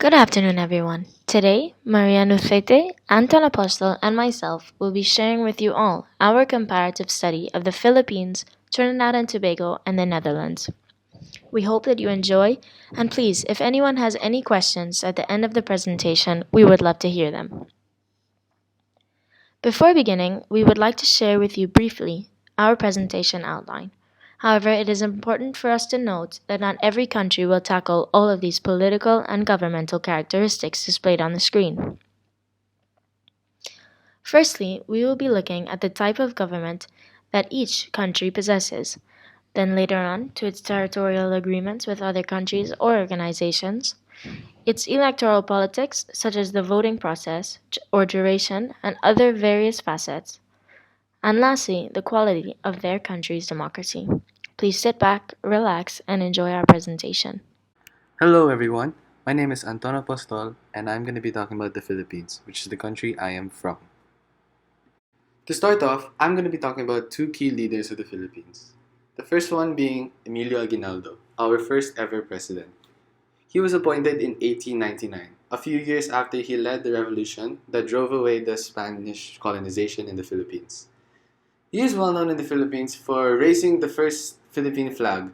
Good afternoon, everyone. Today, Maria Nucete, Anton Apostle, and myself will be sharing with you all our comparative study of the Philippines, Trinidad and Tobago, and the Netherlands. We hope that you enjoy, and please, if anyone has any questions at the end of the presentation, we would love to hear them. Before beginning, we would like to share with you briefly our presentation outline. However, it is important for us to note that not every country will tackle all of these political and governmental characteristics displayed on the screen. Firstly, we will be looking at the type of government that each country possesses, then later on to its territorial agreements with other countries or organizations, its electoral politics, such as the voting process or duration, and other various facets, and lastly, the quality of their country's democracy. Please sit back, relax, and enjoy our presentation. Hello, everyone. My name is Anton Apostol, and I'm going to be talking about the Philippines, which is the country I am from. To start off, I'm going to be talking about two key leaders of the Philippines. The first one being Emilio Aguinaldo, our first ever president. He was appointed in 1899, a few years after he led the revolution that drove away the Spanish colonization in the Philippines. He is well known in the Philippines for raising the first Philippine flag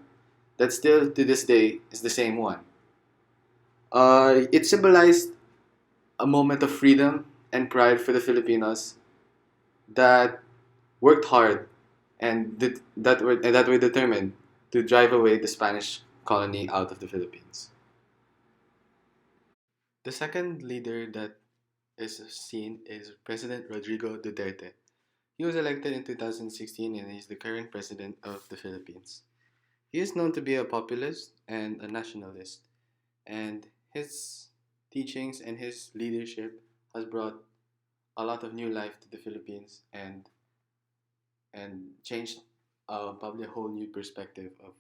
that still to this day is the same one. It symbolized a moment of freedom and pride for the Filipinos that worked hard and that were determined to drive away the Spanish colony out of the Philippines. The second leader that is seen is President Rodrigo Duterte. He was elected in 2016 and is the current president of the Philippines. He is known to be a populist and a nationalist, and his teachings and his leadership has brought a lot of new life to the Philippines and changed probably a whole new perspective of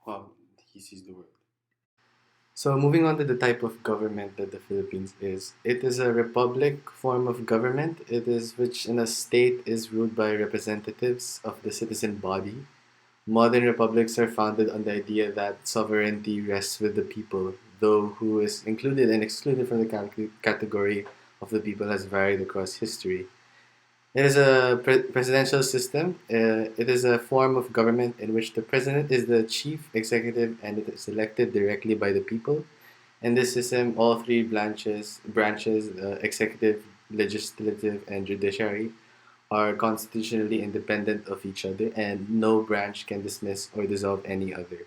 how he sees the world. So moving on to the type of government that the Philippines is, it is a republic form of government. It is which in a state is ruled by representatives of the citizen body. Modern republics are founded on the idea that sovereignty rests with the people, though who is included and excluded from the category of the people has varied across history. It is a presidential system. It is a form of government in which the president is the chief executive and it is elected directly by the people. In this system, all three branches, executive, legislative, and judiciary, are constitutionally independent of each other, and no branch can dismiss or dissolve any other.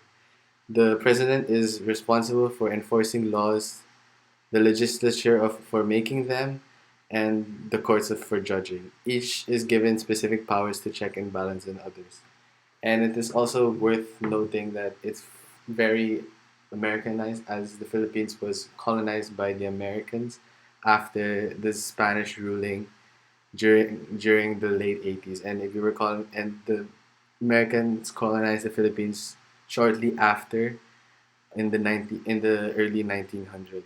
The president is responsible for enforcing laws, the legislature for making them, and the courts for judging. Each is given specific powers to check and balance on others. And it is also worth noting that it's very Americanized, as the Philippines was colonized by the Americans after the Spanish ruling during the late 80s. And if you recall, and the Americans colonized the Philippines shortly after in the early 1900s.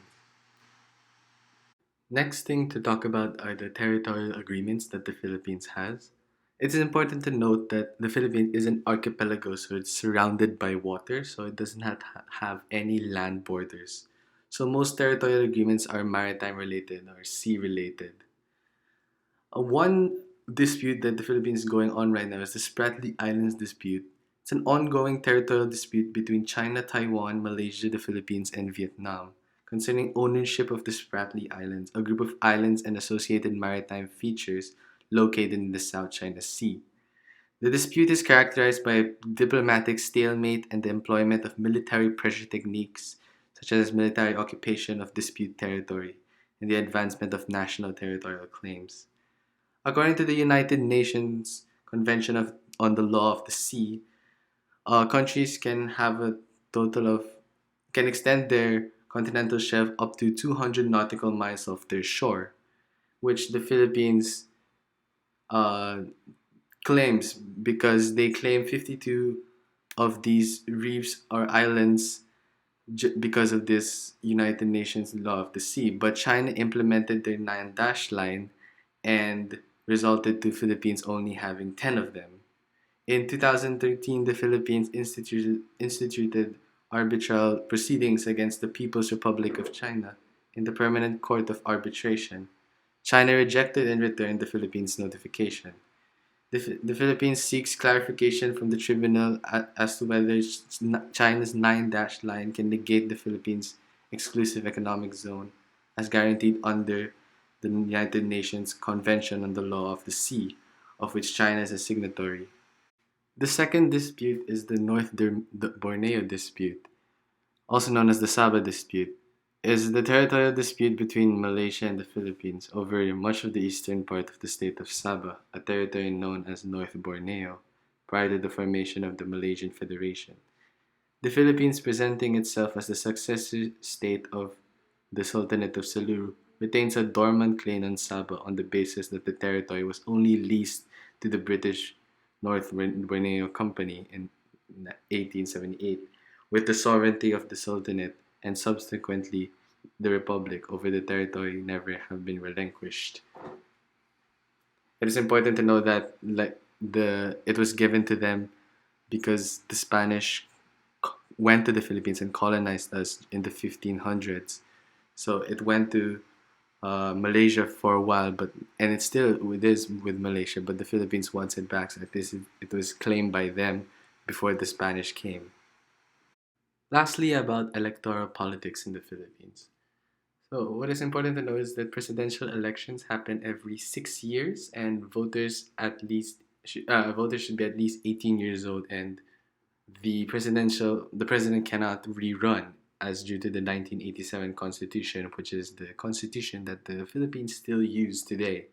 Next thing to talk about are the territorial agreements that the Philippines has. It is important to note that the Philippines is an archipelago, so it's surrounded by water, so it doesn't have any land borders. So most territorial agreements are maritime related or sea related. One dispute that the Philippines is going on right now is the Spratly Islands dispute. It's an ongoing territorial dispute between China, Taiwan, Malaysia, the Philippines, and Vietnam concerning ownership of the Spratly Islands, a group of islands and associated maritime features located in the South China Sea. The dispute is characterized by a diplomatic stalemate and the employment of military pressure techniques, such as military occupation of dispute territory and the advancement of national territorial claims. According to the United Nations on the Law of the Sea, countries can have a total of can extend their continental shelf up to 200 nautical miles off their shore, which the Philippines uh, claims because they claim 52 of these reefs or islands because of this United Nations Law of the Sea. But China implemented their nine dash line and resulted to Philippines only having 10 of them. In 2013, the Philippines instituted arbitral proceedings against the People's Republic of China in the Permanent Court of Arbitration. China rejected and returned the Philippines' notification. The Philippines seeks clarification from the tribunal as to whether China's nine dash line can negate the Philippines' exclusive economic zone as guaranteed under the United Nations Convention on the Law of the Sea, of which China is a signatory. The second dispute is the the Borneo dispute, also known as the Sabah dispute. It is the territorial dispute between Malaysia and the Philippines over much of the eastern part of the state of Sabah, a territory known as North Borneo, prior to the formation of the Malaysian Federation. The Philippines, presenting itself as the successor state of the Sultanate of Sulu, retains a dormant claim on Sabah on the basis that the territory was only leased to the British North Borneo Company in 1878, with the sovereignty of the Sultanate and subsequently the Republic over the territory never have been relinquished. It is important to know that it was given to them because the Spanish went to the Philippines and colonized us in the 1500s. So it went to Malaysia for a while, but and it is with Malaysia, but the Philippines wants it back. So it was claimed by them before the Spanish came. Lastly, about electoral politics in the Philippines. So what is important to know is that presidential elections happen every 6 years, and voters should be at least 18 years old, and the president cannot rerun as due to the 1987 constitution, which is the constitution that the Philippines still use today.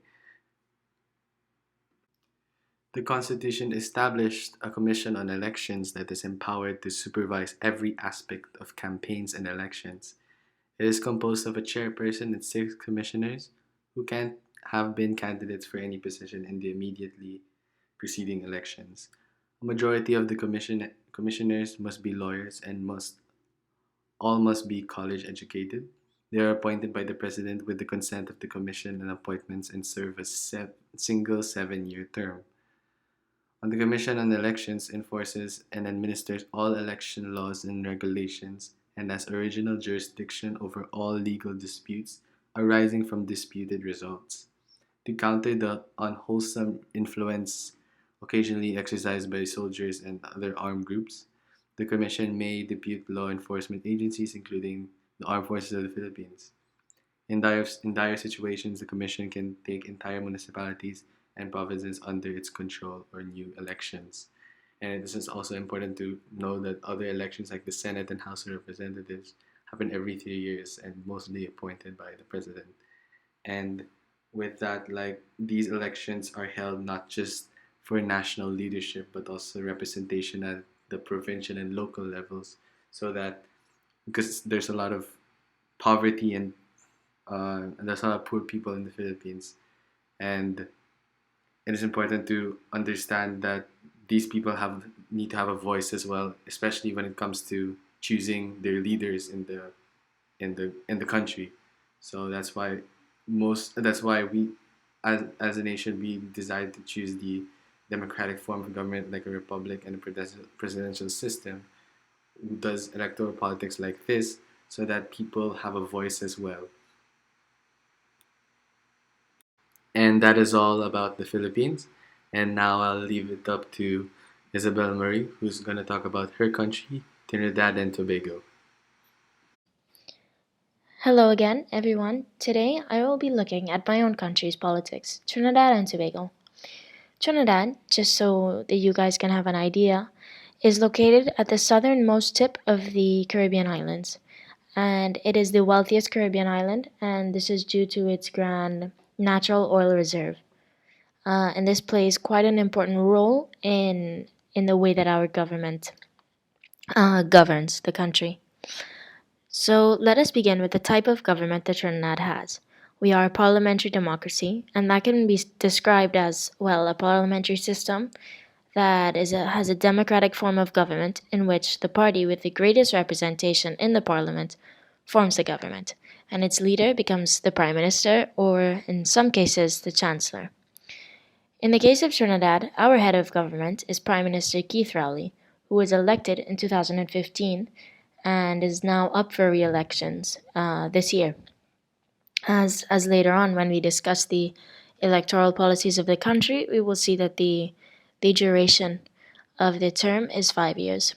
The constitution established a commission on elections that is empowered to supervise every aspect of campaigns and elections. It is composed of a chairperson and six commissioners who can have been candidates for any position in the immediately preceding elections. A majority of the commissioners must be lawyers and must be college educated. They are appointed by the president with the consent of the commission and appointments and serve a single 7 year term. On the Commission on Elections enforces and administers all election laws and regulations and has original jurisdiction over all legal disputes arising from disputed results. To counter the unwholesome influence occasionally exercised by soldiers and other armed groups, the Commission may depute law enforcement agencies, including the Armed Forces of the Philippines. In dire situations, the Commission can take entire municipalities and provinces under its control or new elections. And this is also important to know that other elections, like the Senate and House of Representatives, happen every 3 years and mostly appointed by the president. And with that, like these elections are held not just for national leadership but also representation at the provincial and local levels, so that because there's a lot of poverty and there's a lot of poor people in the Philippines, and it is important to understand that these people have need to have a voice as well, especially when it comes to choosing their leaders in the country. So that's why we as a nation we decided to choose the democratic form of government like a republic and a presidential system who does electoral politics like this so that people have a voice as well. And that is all about the Philippines. And now I'll leave it up to Isabel Marie, who's going to talk about her country, Trinidad and Tobago. Hello again, everyone. Today I will be looking at my own country's politics, Trinidad and Tobago. Trinidad, just so that you guys can have an idea, is located at the southernmost tip of the Caribbean islands, and it is the wealthiest Caribbean island, and this is due to its grand natural oil reserve. And this plays quite an important role in the way that our government governs the country. So let us begin with the type of government that Trinidad has. We are a parliamentary democracy, and that can be described as, well, a parliamentary system that has a democratic form of government in which the party with the greatest representation in the parliament forms the government, and its leader becomes the prime minister or, in some cases, the chancellor. In the case of Trinidad, our head of government is Prime Minister Keith Rowley, who was elected in 2015 and is now up for re-elections this year. As later on, when we discuss the electoral policies of the country, we will see that the duration of the term is 5 years.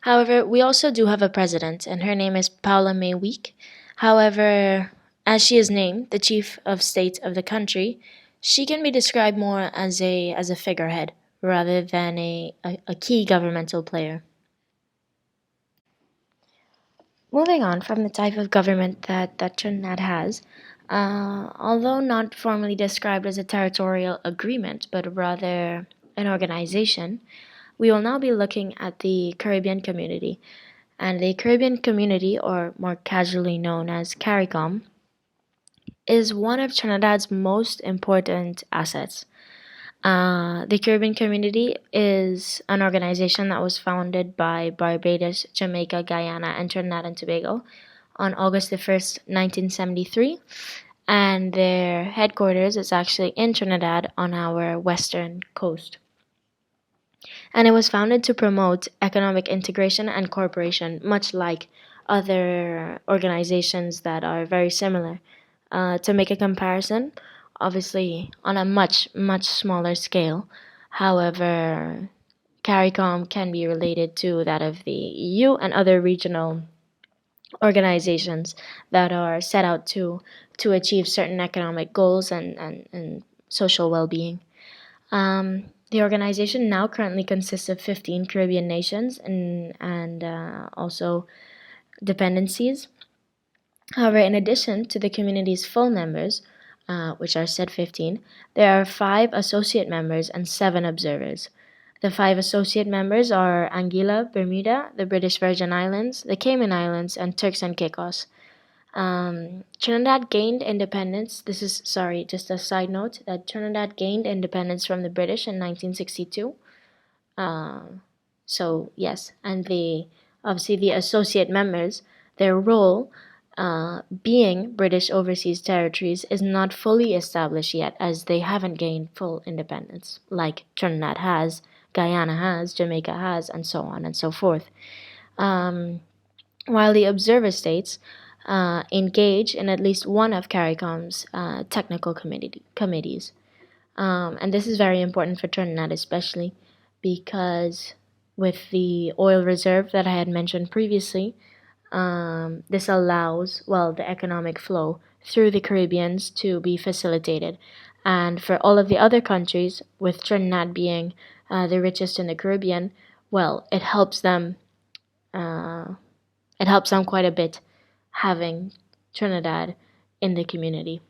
However, we also do have a president, and her name is Paula May Week. However, as she is named the chief of state of the country, she can be described more as a figurehead rather than a key governmental player. Moving on from the type of government that Trinidad has, although not formally described as a territorial agreement, but rather an organization, we will now be looking at the Caribbean community. And the Caribbean community, or more casually known as CARICOM, is one of Trinidad's most important assets. The Caribbean Community is an organization that was founded by Barbados, Jamaica, Guyana, and Trinidad and Tobago on August the 1st, 1973. And their headquarters is actually in Trinidad on our western coast. And it was founded to promote economic integration and cooperation, much like other organizations that are very similar. To make a comparison, obviously on a much smaller scale. However, CARICOM can be related to that of the EU and other regional organizations that are set out to achieve certain economic goals and social well-being. The organization now currently consists of 15 Caribbean nations and also dependencies. However, in addition to the community's full members, which are said 15, there are 5 associate members and 7 observers. The 5 associate members are Anguilla, Bermuda, the British Virgin Islands, the Cayman Islands, and Turks and Caicos. Trinidad gained independence. This is, sorry, just a side note that Trinidad gained independence from the British in 1962. So yes, and the obviously the associate members, their role, being British overseas territories, is not fully established yet, as they haven't gained full independence, like Trinidad has, Guyana has, Jamaica has, and so on and so forth. While the observer states engage in at least one of CARICOM's technical committees. And this is very important for Trinidad, especially because with the oil reserve that I had mentioned previously, this allows, well, the economic flow through the Caribbeans to be facilitated. And for all of the other countries, with Trinidad being the richest in the Caribbean, well, it helps them. It helps them quite a bit having Trinidad in the community.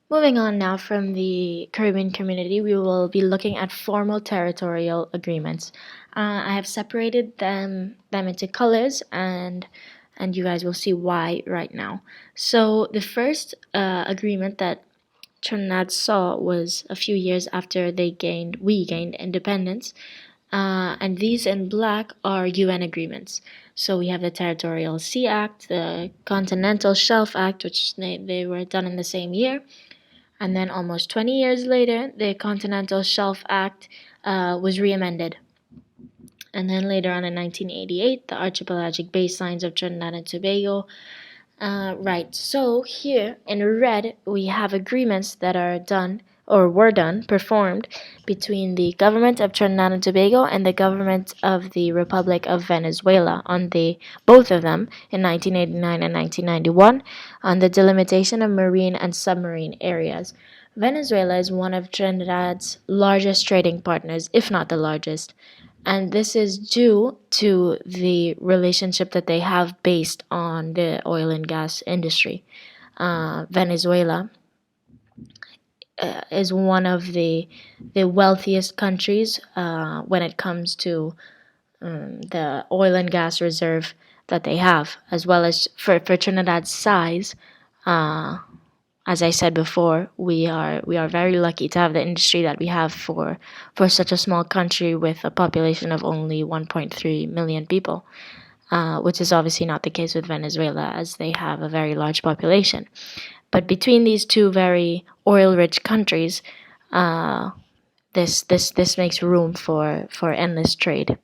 Moving on now from the Caribbean community, we will be looking at formal territorial agreements. I have separated them into colors, and you guys will see why right now. So the first agreement that Trinidad saw was a few years after we gained independence, and these in black are UN agreements. So we have the Territorial Sea Act, the Continental Shelf Act, which they were done in the same year. And then almost 20 years later, the Continental Shelf Act was re-amended. And then later on in 1988, the Archipelagic Baselines of Trinidad and Tobago. Right, so here in red, we have agreements that are done or were done, performed between the government of Trinidad and Tobago and the government of the Republic of Venezuela on both of them in 1989 and 1991 on the delimitation of marine and submarine areas. Venezuela is one of Trinidad's largest trading partners, if not the largest, and this is due to the relationship that they have based on the oil and gas industry. Venezuela is one of the wealthiest countries when it comes to the oil and gas reserve that they have, as well as for Trinidad's size. As I said before, we are very lucky to have the industry that we have for such a small country with a population of only 1.3 million people, which is obviously not the case with Venezuela, as they have a very large population. But between these two very oil-rich countries, this makes room for endless trade.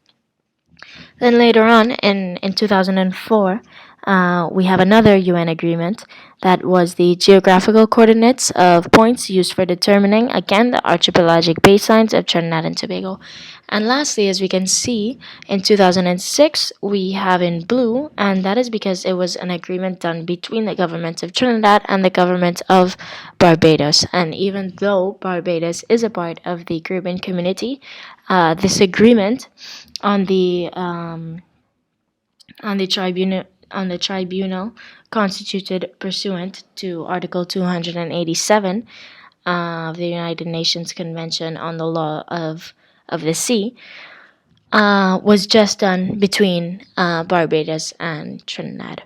Then later on, in 2004, We have another UN agreement that was the geographical coordinates of points used for determining, again, the archipelagic baselines of Trinidad and Tobago. And lastly, as we can see, in 2006, we have in blue, and that is because it was an agreement done between the government of Trinidad and the government of Barbados. And even though Barbados is a part of the Caribbean community, this agreement on the tribunal constituted pursuant to Article 287 of the United Nations Convention on the Law of the Sea was just done between Barbados and Trinidad.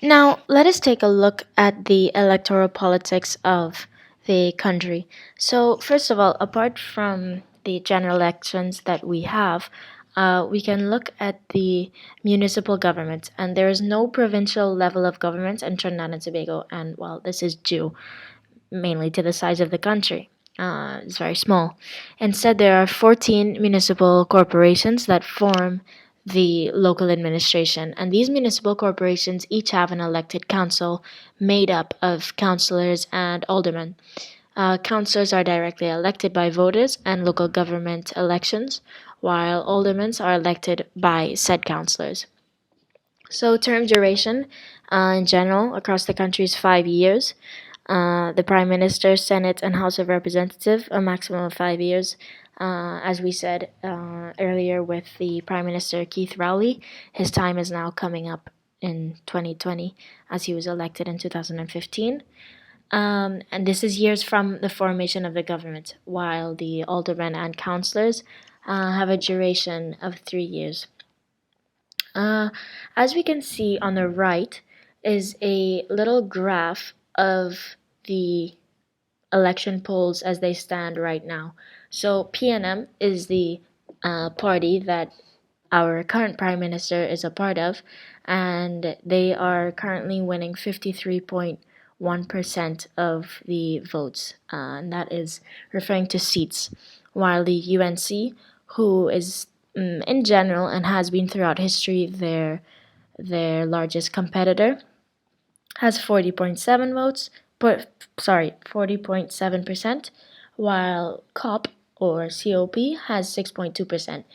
Now, let us take a look at the electoral politics of the country. So, first of all, apart from the general elections that we have, we can look at the municipal government, and there is no provincial level of government in Trinidad and Tobago, and well, this is due mainly to the size of the country. It's very small. Instead, there are 14 municipal corporations that form the local administration, and these municipal corporations each have an elected council made up of councillors and aldermen. Councillors are directly elected by voters and local government elections, while aldermen are elected by said councillors. So, term duration in general across the country is 5 years. The Prime Minister, Senate, and House of Representatives, a maximum of 5 years. As we said earlier with the Prime Minister Keith Rowley, his time is now coming up in 2020 as he was elected in 2015. And this is years from the formation of the government, while the aldermen and councillors have a duration of 3 years. Uh, as we can see on the right is a little graph of the election polls as they stand right now. So PNM is the party that our current prime minister is a part of, and they are currently winning 53.1% of the votes, and that is referring to seats, while the UNC, who is in general and has been throughout history their largest competitor, has 40.7 votes, 40.7%, while COP or COP has 6.2%.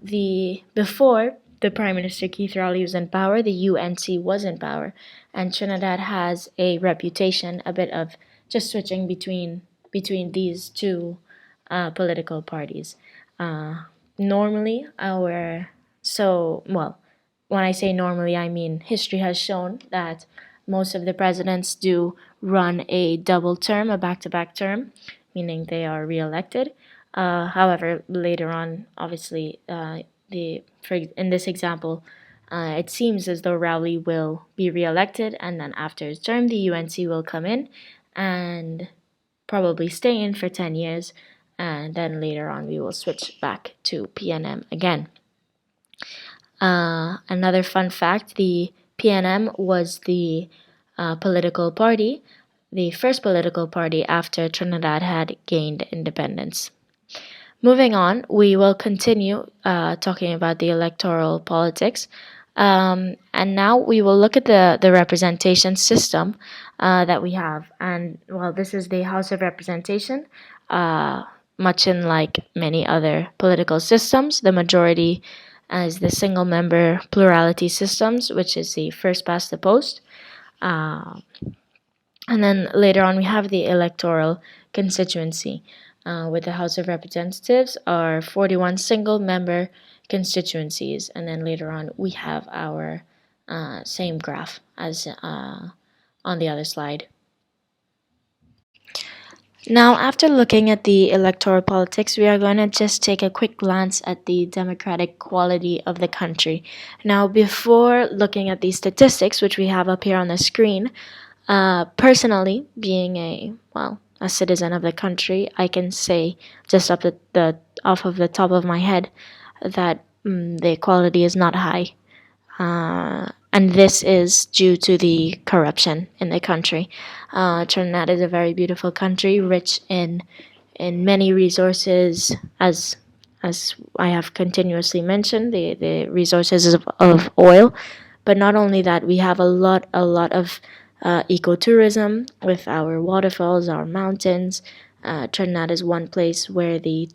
The before the Prime Minister Keith Rowley was in power, the UNC was in power, and Trinidad has a reputation, a bit of just switching between these two political parties. Normally, our so well when I say normally, I mean history has shown that most of the presidents do run a double term, a back to back term, meaning they are reelected. However, later on, obviously, in this example, it seems as though Rowley will be reelected, and then after his term, the UNC will come in and probably stay in for 10 years, and then later on, we will switch back to PNM again. Another fun fact, the PNM was the political party, the first political party after Trinidad had gained independence. Moving on, we will continue talking about the electoral politics. And now we will look at the representation system that we have. And well, this is the House of Representation. Much in like many other political systems, the majority as the single member plurality systems, which is the first past the post. And then later on, we have the electoral constituency, with the House of Representatives are 41 single member constituencies. And then later on, we have our same graph as on the other slide. Now, after looking at the electoral politics, we are going to just take a quick glance at the democratic quality of the country. Now, before looking at these statistics, which we have up here on the screen, personally, being a citizen of the country, I can say just off the top of my head that the quality is not high. And this is due to the corruption in the country. Trinidad is a very beautiful country, rich in many resources, as as I have continuously mentioned, the resources of oil. But not only that, we have a lot of ecotourism with our waterfalls, our mountains. Trinidad is one place where the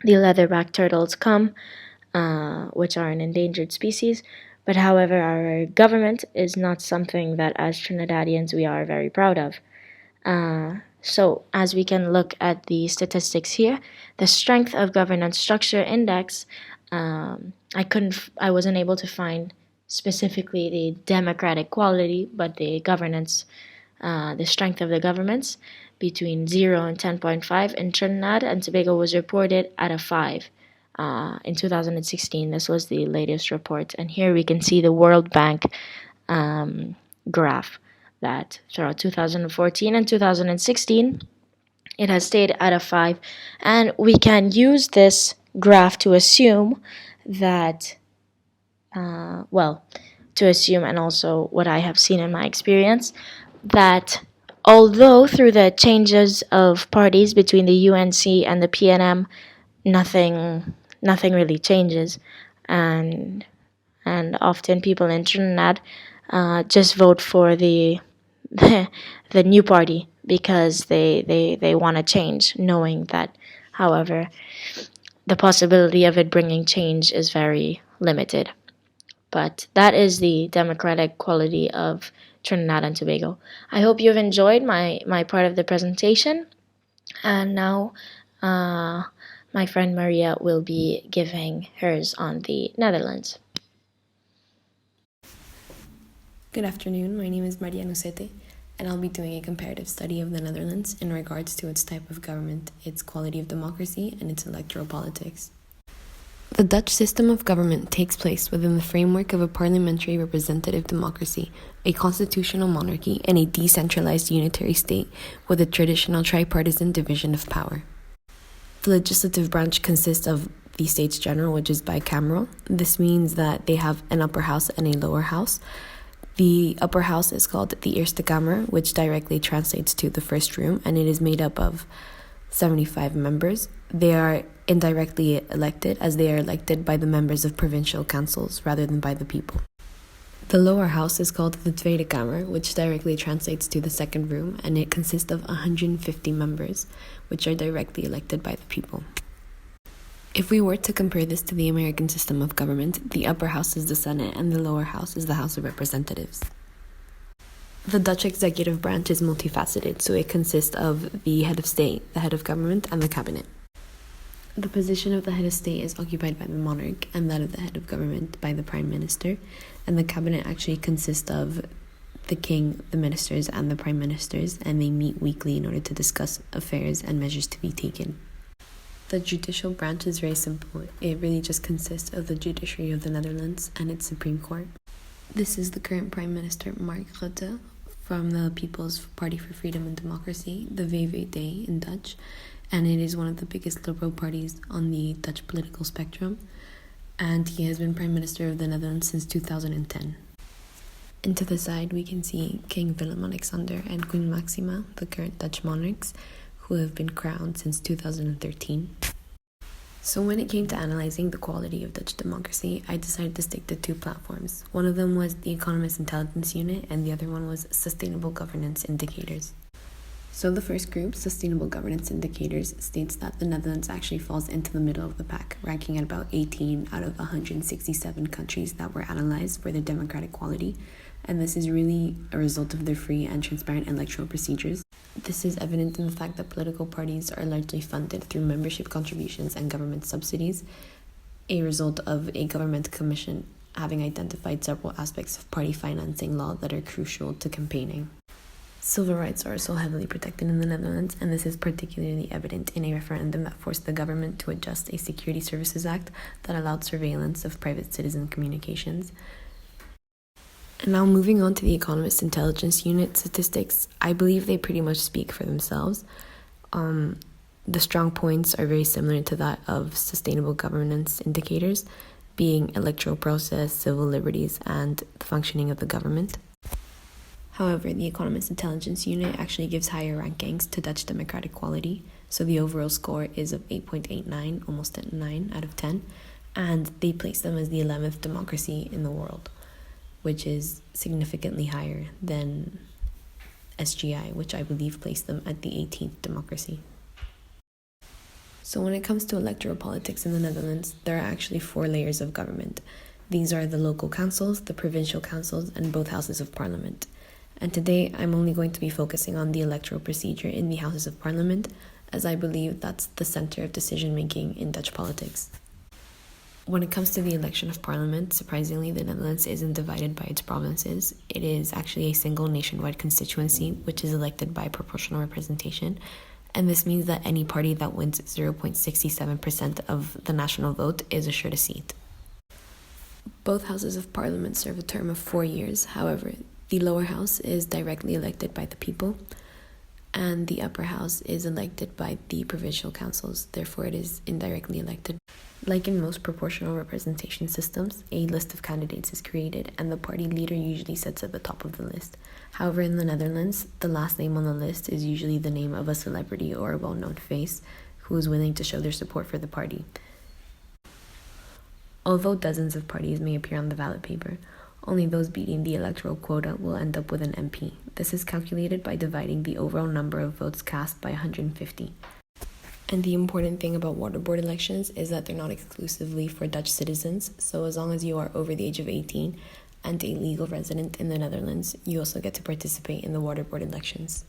leatherback turtles come, which are an endangered species. But however, our government is not something that as Trinidadians we are very proud of. So, as we can look at the statistics here, the Strength of Governance Structure Index, I wasn't able to find specifically the democratic quality, but the strength of the governments between 0 and 10.5 in Trinidad and Tobago was reported at a 5. In 2016, this was the latest report, and here we can see the World Bank graph that throughout 2014 and 2016 it has stayed at a 5, and we can use this graph to assume that to assume, and also what I have seen in my experience, that although through the changes of parties between the UNC and the PNM nothing really changes, and often people in Trinidad just vote for the the new party because they want to change, knowing that, however, the possibility of it bringing change is very limited. But that is the democratic quality of Trinidad and Tobago. I hope you've enjoyed my part of the presentation. And now my friend Maria will be giving hers on the Netherlands. Good afternoon, my name is Maria Nusete, and I'll be doing a comparative study of the Netherlands in regards to its type of government, its quality of democracy, and its electoral politics. The Dutch system of government takes place within the framework of a parliamentary representative democracy, a constitutional monarchy, and a decentralized unitary state with a traditional tripartisan division of power. The legislative branch consists of the States General, which is bicameral. This means that they have an upper house and a lower house. The upper house is called the Eerste Kamer, which directly translates to the first room, and it is made up of 75 members. They are indirectly elected, as they are elected by the members of provincial councils rather than by the people. The lower house is called the Tweede Kamer, which directly translates to the second room, and it consists of 150 members, which are directly elected by the people. If we were to compare this to the American system of government, the upper house is the Senate and the lower house is the House of Representatives. The Dutch executive branch is multifaceted, so it consists of the head of state, the head of government, and the cabinet. The position of the head of state is occupied by the monarch, and that of the head of government by the prime minister, and the cabinet actually consists of the king, the ministers, and the prime ministers, and they meet weekly in order to discuss affairs and measures to be taken. The judicial branch is very simple. It really just consists of the judiciary of the Netherlands and its Supreme Court. This is the current Prime Minister, Mark Rutte, from the People's Party for Freedom and Democracy, the VVD in Dutch, and it is one of the biggest liberal parties on the Dutch political spectrum, and he has been Prime Minister of the Netherlands since 2010. And to the side we can see King Willem-Alexander and Queen Maxima, the current Dutch monarchs, who have been crowned since 2013. So when it came to analyzing the quality of Dutch democracy, I decided to stick to two platforms. One of them was the Economist Intelligence Unit, and the other one was Sustainable Governance Indicators. So the first group, Sustainable Governance Indicators, states that the Netherlands actually falls into the middle of the pack, ranking at about 18 out of 167 countries that were analyzed for their democratic quality, and this is really a result of their free and transparent electoral procedures. This is evident in the fact that political parties are largely funded through membership contributions and government subsidies, a result of a government commission having identified several aspects of party financing law that are crucial to campaigning. Civil rights are also heavily protected in the Netherlands, and this is particularly evident in a referendum that forced the government to adjust a Security Services Act that allowed surveillance of private citizen communications. And now moving on to the Economist Intelligence Unit statistics, I believe they pretty much speak for themselves. The strong points are very similar to that of sustainable governance indicators, being electoral process, civil liberties, and the functioning of the government. However, the Economist Intelligence Unit actually gives higher rankings to Dutch democratic quality, So the overall score is of 8.89, almost at 9 out of 10, and they place them as the 11th democracy in the world, which is significantly higher than SGI, which I believe placed them at the 18th democracy. So when it comes to electoral politics in the Netherlands, there are actually 4 layers of government. These are the local councils, the provincial councils, and both houses of parliament. And today I'm only going to be focusing on the electoral procedure in the houses of parliament, as I believe that's the center of decision making in Dutch politics. When it comes to the election of parliament, surprisingly, the Netherlands isn't divided by its provinces. It is actually a single nationwide constituency, which is elected by proportional representation. And this means that any party that wins 0.67% of the national vote is assured a seat. Both houses of parliament serve a term of 4 years. However, the lower house is directly elected by the people, and the upper house is elected by the provincial councils. Therefore, it is indirectly elected. Like in most proportional representation systems, a list of candidates is created, and the party leader usually sits at the top of the list. However, in the Netherlands, the last name on the list is usually the name of a celebrity or a well-known face who is willing to show their support for the party. Although dozens of parties may appear on the ballot paper, only those beating the electoral quota will end up with an MP. This is calculated by dividing the overall number of votes cast by 150. And the important thing about water board elections is that they're not exclusively for Dutch citizens, so as long as you are over the age of 18 and a legal resident in the Netherlands, you also get to participate in the water board elections.